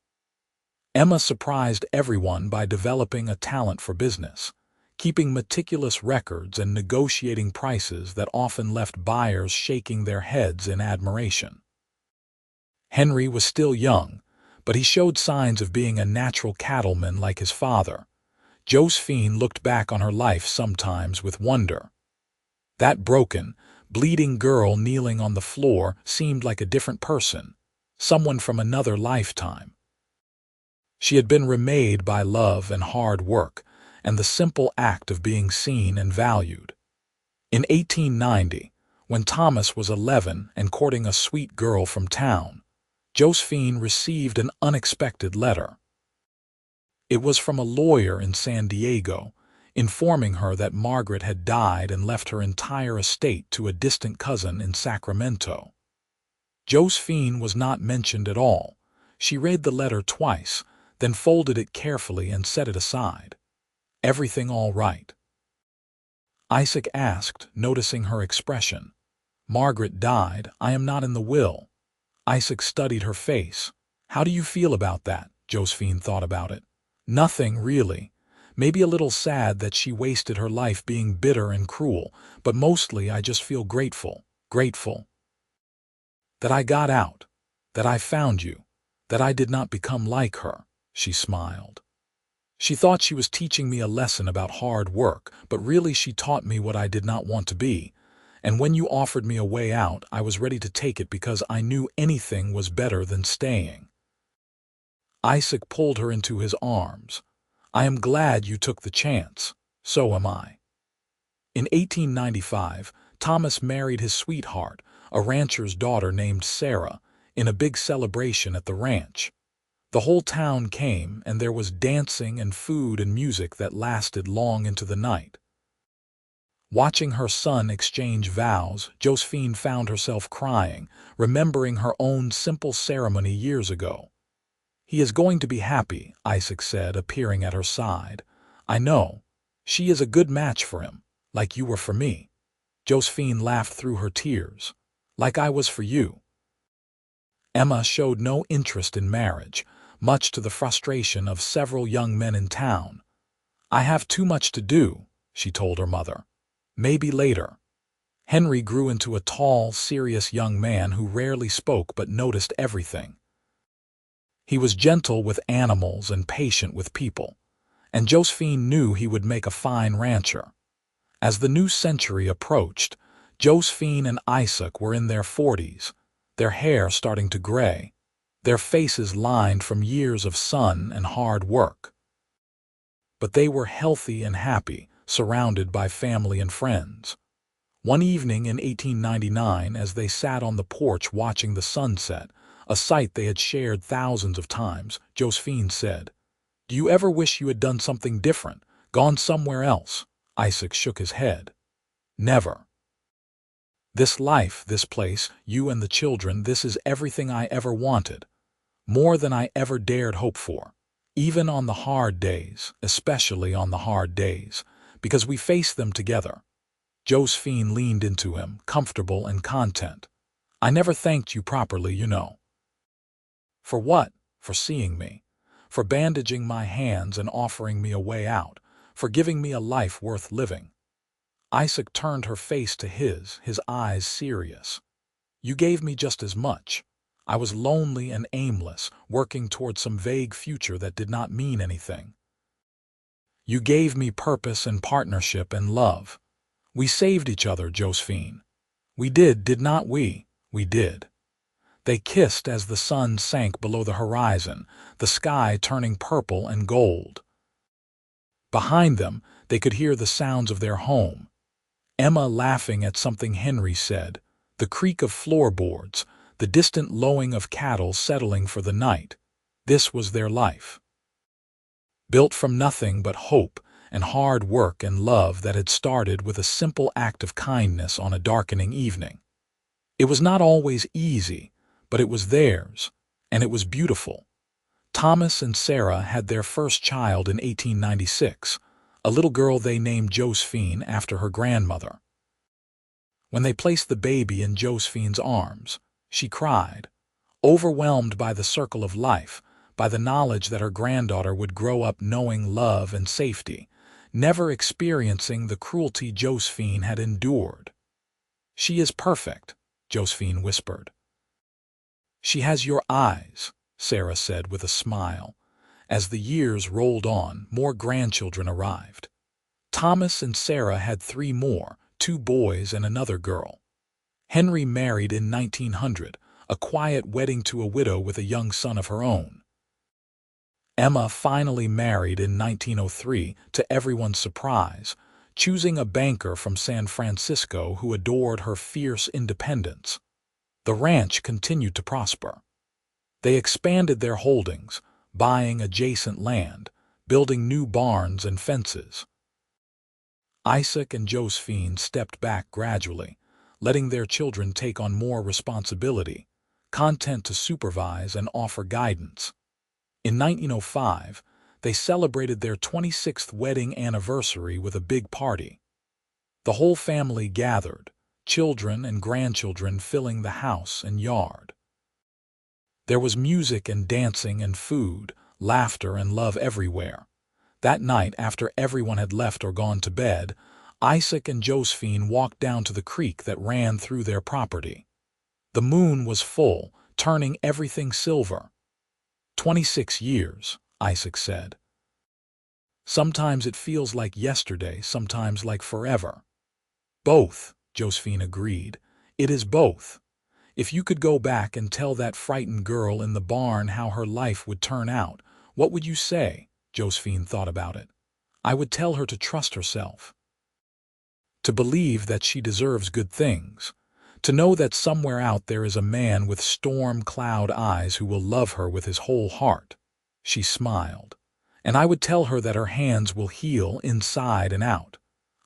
Emma surprised everyone by developing a talent for business, keeping meticulous records and negotiating prices that often left buyers shaking their heads in admiration. Henry was still young, but he showed signs of being a natural cattleman like his father. Josephine looked back on her life sometimes with wonder. That broken, bleeding girl kneeling on the floor seemed like a different person, someone from another lifetime. She had been remade by love and hard work, and the simple act of being seen and valued. In 1890, when Thomas was 11 and courting a sweet girl from town, Josephine received an unexpected letter. It was from a lawyer in San Diego, informing her that Margaret had died and left her entire estate to a distant cousin in Sacramento. Josephine was not mentioned at all. She read the letter twice, then folded it carefully and set it aside. Everything all right? Isaac asked, noticing her expression. Margaret died. I am not in the will. Isaac studied her face. How do you feel about that? Josephine thought about it. Nothing, really. Maybe a little sad that she wasted her life being bitter and cruel, but mostly I just feel grateful. Grateful. That I got out. That I found you. That I did not become like her. She smiled. She thought she was teaching me a lesson about hard work, but really she taught me what I did not want to be. And when you offered me a way out, I was ready to take it because I knew anything was better than staying. Isaac pulled her into his arms. I am glad you took the chance. So am I. In 1895, Thomas married his sweetheart, a rancher's daughter named Sarah, in a big celebration at the ranch. The whole town came, and there was dancing and food and music that lasted long into the night. Watching her son exchange vows, Josephine found herself crying, remembering her own simple ceremony years ago. He is going to be happy, Isaac said, appearing at her side. I know. She is a good match for him, like you were for me. Josephine laughed through her tears. Like I was for you. Emma showed no interest in marriage, much to the frustration of several young men in town. I have too much to do, she told her mother. Maybe later. Henry grew into a tall, serious young man who rarely spoke but noticed everything. He was gentle with animals and patient with people, and Josephine knew he would make a fine rancher. As the new century approached, Josephine and Isaac were in their 40s, their hair starting to gray, their faces lined from years of sun and hard work. But they were healthy and happy, surrounded by family and friends. One evening in 1899, as they sat on the porch watching the sunset, a sight they had shared thousands of times, Josephine said, Do you ever wish you had done something different, gone somewhere else? Isaac shook his head. Never. This life, this place, you and the children, this is everything I ever wanted. More than I ever dared hope for. Even on the hard days, especially on the hard days, because we face them together. Josephine leaned into him, comfortable and content. I never thanked you properly, you know. For what? For seeing me. For bandaging my hands and offering me a way out. For giving me a life worth living. Isaac turned her face to his eyes serious. You gave me just as much. I was lonely and aimless, working toward some vague future that did not mean anything. You gave me purpose and partnership and love. We saved each other, Josephine. We did not we? We did. They kissed as the sun sank below the horizon, the sky turning purple and gold. Behind them, they could hear the sounds of their home. Emma laughing at something Henry said, the creak of floorboards, the distant lowing of cattle settling for the night. This was their life. Built from nothing but hope and hard work and love that had started with a simple act of kindness on a darkening evening. It was not always easy, but it was theirs, and it was beautiful. Thomas and Sarah had their first child in 1896, a little girl they named Josephine after her grandmother. When they placed the baby in Josephine's arms, she cried, overwhelmed by the circle of life, by the knowledge that her granddaughter would grow up knowing love and safety, never experiencing the cruelty Josephine had endured. She is perfect, Josephine whispered. She has your eyes, Sarah said with a smile. As the years rolled on, more grandchildren arrived. Thomas and Sarah had 3 more, 2 boys and another girl. Henry married in 1900, a quiet wedding to a widow with a young son of her own. Emma finally married in 1903, to everyone's surprise, choosing a banker from San Francisco who adored her fierce independence. The ranch continued to prosper. They expanded their holdings, buying adjacent land, building new barns and fences. Isaac and Josephine stepped back gradually, letting their children take on more responsibility, content to supervise and offer guidance. In 1905, they celebrated their 26th wedding anniversary with a big party. The whole family gathered, children and grandchildren filling the house and yard. There was music and dancing and food, laughter and love everywhere. That night, after everyone had left or gone to bed, Isaac and Josephine walked down to the creek that ran through their property. The moon was full, turning everything silver. 26 years, Isaac said. Sometimes it feels like yesterday, sometimes like forever. Both, Josephine agreed. It is both. If you could go back and tell that frightened girl in the barn how her life would turn out, what would you say? Josephine thought about it. I would tell her to trust herself. To believe that she deserves good things. To know that somewhere out there is a man with storm cloud eyes who will love her with his whole heart. She smiled. And I would tell her that her hands will heal inside and out.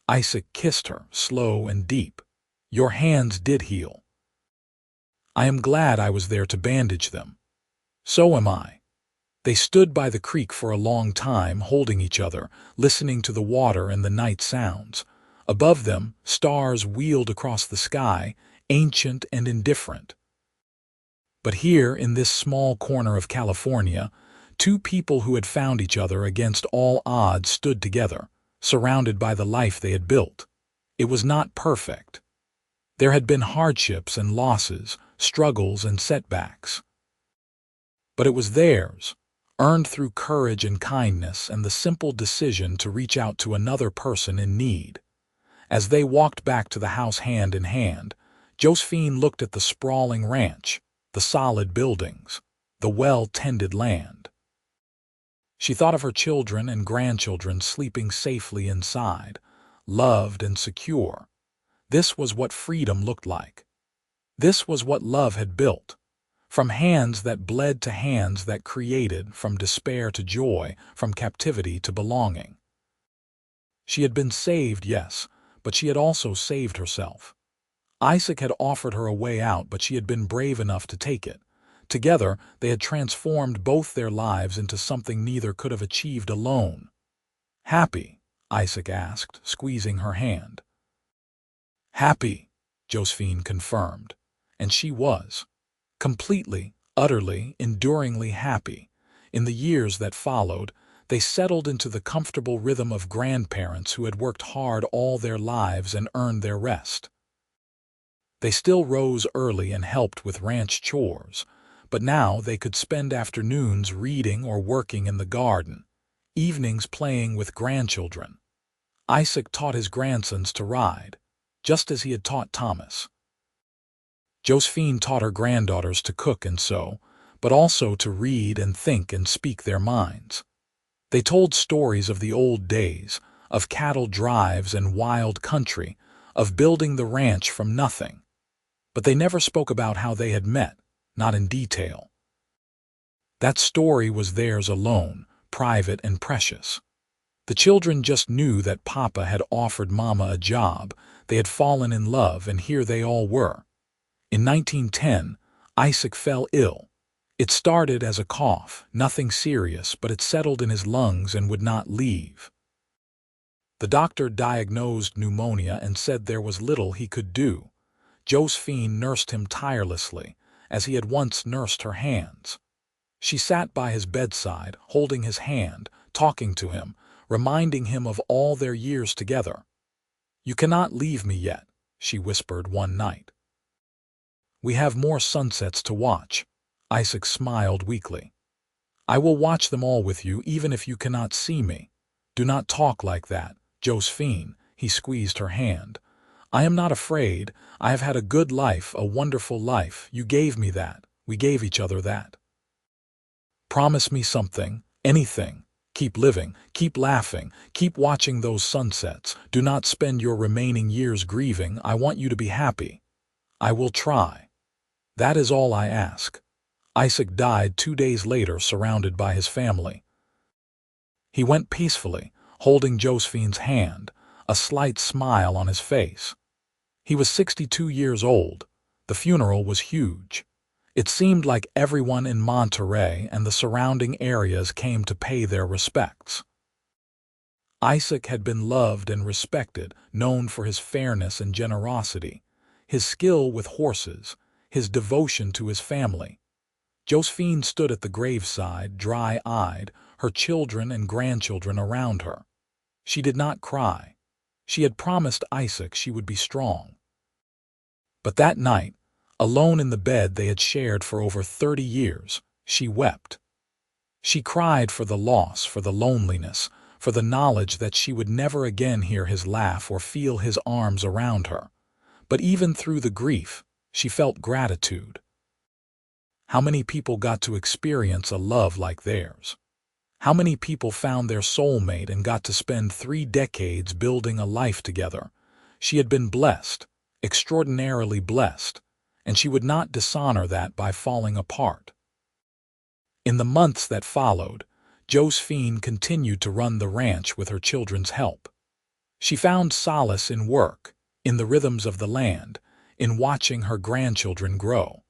Isaac kissed her, slow and deep. Your hands did heal. I am glad I was there to bandage them. So am I. They stood by the creek for a long time, holding each other, listening to the water and the night sounds. Above them, stars wheeled across the sky, ancient and indifferent. But here, in this small corner of California, 2 people who had found each other against all odds stood together, surrounded by the life they had built. It was not perfect. There had been hardships and losses, struggles and setbacks. But it was theirs, earned through courage and kindness and the simple decision to reach out to another person in need. As they walked back to the house hand in hand, Josephine looked at the sprawling ranch, the solid buildings, the well-tended land. She thought of her children and grandchildren sleeping safely inside, loved and secure. This was what freedom looked like. This was what love had built. From hands that bled to hands that created, from despair to joy, from captivity to belonging. She had been saved, yes, but she had also saved herself. Isaac had offered her a way out, but she had been brave enough to take it. Together, they had transformed both their lives into something neither could have achieved alone. Happy? Isaac asked, squeezing her hand. Happy, Josephine confirmed, and she was. Completely, utterly, enduringly happy. In the years that followed, they settled into the comfortable rhythm of grandparents who had worked hard all their lives and earned their rest. They still rose early and helped with ranch chores, but now they could spend afternoons reading or working in the garden, evenings playing with grandchildren. Isaac taught his grandsons to ride, just as he had taught Thomas. Josephine taught her granddaughters to cook and sew, but also to read and think and speak their minds. They told stories of the old days, of cattle drives and wild country, of building the ranch from nothing. But they never spoke about how they had met, not in detail. That story was theirs alone, private and precious. The children just knew that Papa had offered Mama a job, they had fallen in love, and here they all were. In 1910, Isaac fell ill. It started as a cough, nothing serious, but it settled in his lungs and would not leave. The doctor diagnosed pneumonia and said there was little he could do. Josephine nursed him tirelessly, as he had once nursed her hands. She sat by his bedside, holding his hand, talking to him, reminding him of all their years together. "You cannot leave me yet," she whispered one night. "We have more sunsets to watch." Isaac smiled weakly. "I will watch them all with you, even if you cannot see me." "Do not talk like that, Josephine," he squeezed her hand. "I am not afraid. I have had a good life, a wonderful life. You gave me that. We gave each other that. Promise me something, anything. Keep living, keep laughing, keep watching those sunsets. Do not spend your remaining years grieving. I want you to be happy. I will try. That is all I ask." Isaac died 2 days later, surrounded by his family. He went peacefully, holding Josephine's hand, a slight smile on his face. He was 62 years old. The funeral was huge. It seemed like everyone in Monterey and the surrounding areas came to pay their respects. Isaac had been loved and respected, known for his fairness and generosity, his skill with horses, his devotion to his family. Josephine stood at the graveside, dry-eyed, her children and grandchildren around her. She did not cry. She had promised Isaac she would be strong. But that night, alone in the bed they had shared for over 30 years, she wept. She cried for the loss, for the loneliness, for the knowledge that she would never again hear his laugh or feel his arms around her. But even through the grief, she felt gratitude. How many people got to experience a love like theirs? How many people found their soulmate and got to spend 3 decades building a life together? She had been blessed, extraordinarily blessed, and she would not dishonor that by falling apart. In the months that followed, Josephine continued to run the ranch with her children's help. She found solace in work, in the rhythms of the land, in watching her grandchildren grow.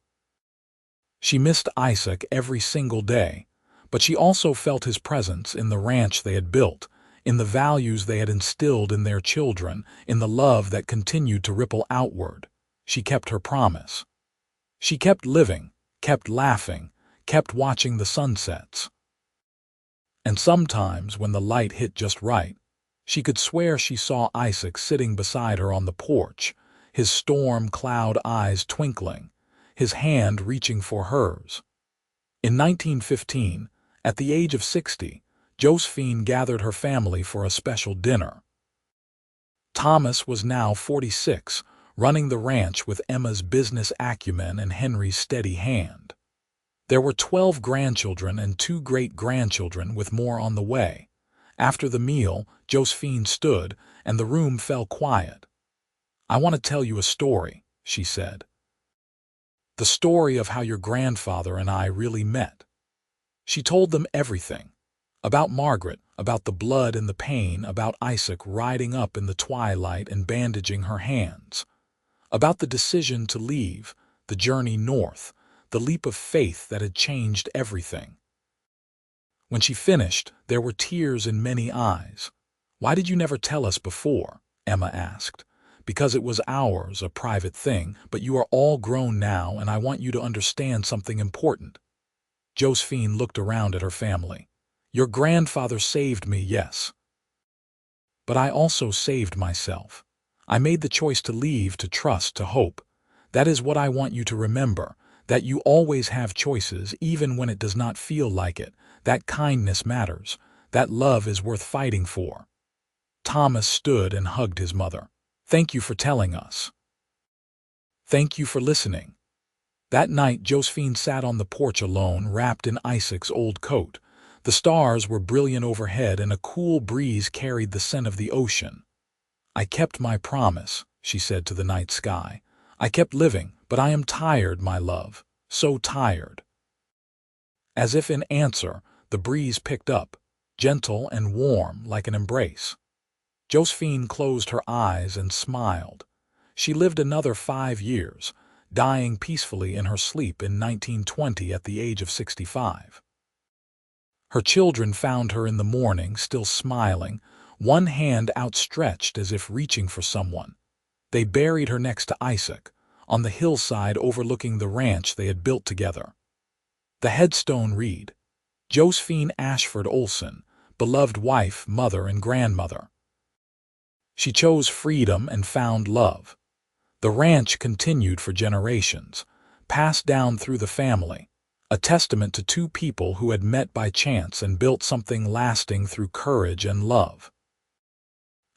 She missed Isaac every single day, but she also felt his presence in the ranch they had built, in the values they had instilled in their children, in the love that continued to ripple outward. She kept her promise. She kept living, kept laughing, kept watching the sunsets. And sometimes, when the light hit just right, she could swear she saw Isaac sitting beside her on the porch, his storm cloud eyes twinkling, his hand reaching for hers. In 1915, at the age of 60, Josephine gathered her family for a special dinner. Thomas was now 46, running the ranch with Emma's business acumen and Henry's steady hand. There were 12 grandchildren and 2 great-grandchildren, with more on the way. After the meal, Josephine stood, and the room fell quiet. "I want to tell you a story," she said. "The story of how your grandfather and I really met." She told them everything. About Margaret, about the blood and the pain, about Isaac riding up in the twilight and bandaging her hands. About the decision to leave, the journey north, the leap of faith that had changed everything. When she finished, there were tears in many eyes. "Why did you never tell us before?" Emma asked. "Because it was ours, a private thing, but you are all grown now, and I want you to understand something important." Josephine looked around at her family. "Your grandfather saved me, yes. But I also saved myself. I made the choice to leave, to trust, to hope. That is what I want you to remember, that you always have choices even when it does not feel like it, that kindness matters, that love is worth fighting for. Thomas stood and hugged his mother. Thank you for telling us. Thank you for listening. That night, Josephine sat on the porch alone, wrapped in Isaac's old coat. The stars were brilliant overhead, and a cool breeze carried the scent of the ocean. I kept my promise, she said to the night sky. I kept living, but I am tired, my love, so tired. As if in answer, the breeze picked up, gentle and warm like an embrace. Josephine closed her eyes and smiled. She lived another 5 years, dying peacefully in her sleep in 1920 at the age of 65. Her children found her in the morning, still smiling, one hand outstretched as if reaching for someone. They buried her next to Isaac, on the hillside overlooking the ranch they had built together. The headstone read, Josephine Ashford Olsen, beloved wife, mother, and grandmother. She chose freedom and found love. The ranch continued for generations, passed down through the family, a testament to two people who had met by chance and built something lasting through courage and love.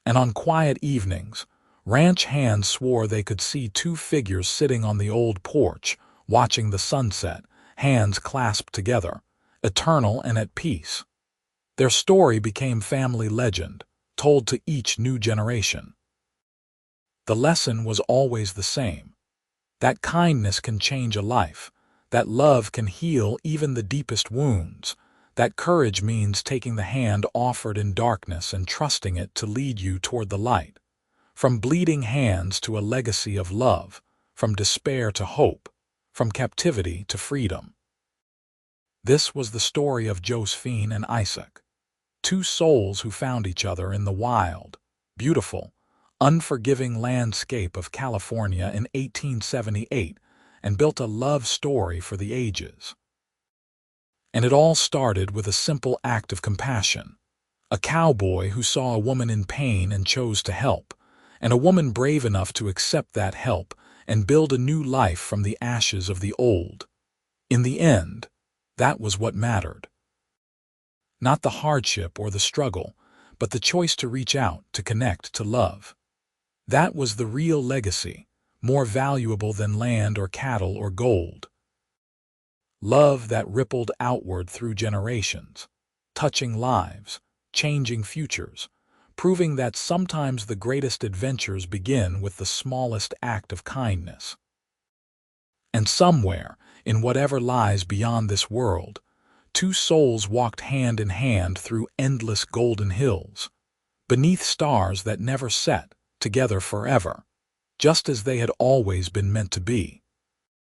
And on quiet evenings, ranch hands swore they could see two figures sitting on the old porch, watching the sunset, hands clasped together, eternal and at peace. Their story became family legend, told to each new generation. The lesson was always the same, that kindness can change a life, that love can heal even the deepest wounds, that courage means taking the hand offered in darkness and trusting it to lead you toward the light. From bleeding hands to a legacy of love, from despair to hope, from captivity to freedom. This was the story of Josephine and Isaac, two souls who found each other in the wild, beautiful, unforgiving landscape of California in 1878 and built a love story for the ages. And it all started with a simple act of compassion. A cowboy who saw a woman in pain and chose to help, and a woman brave enough to accept that help and build a new life from the ashes of the old. In the end, that was what mattered. Not the hardship or the struggle, but the choice to reach out, to connect, to love. That was the real legacy, more valuable than land or cattle or gold. Love that rippled outward through generations, touching lives, changing futures, proving that sometimes the greatest adventures begin with the smallest act of kindness. And somewhere, in whatever lies beyond this world, two souls walked hand in hand through endless golden hills, beneath stars that never set, together forever, just as they had always been meant to be.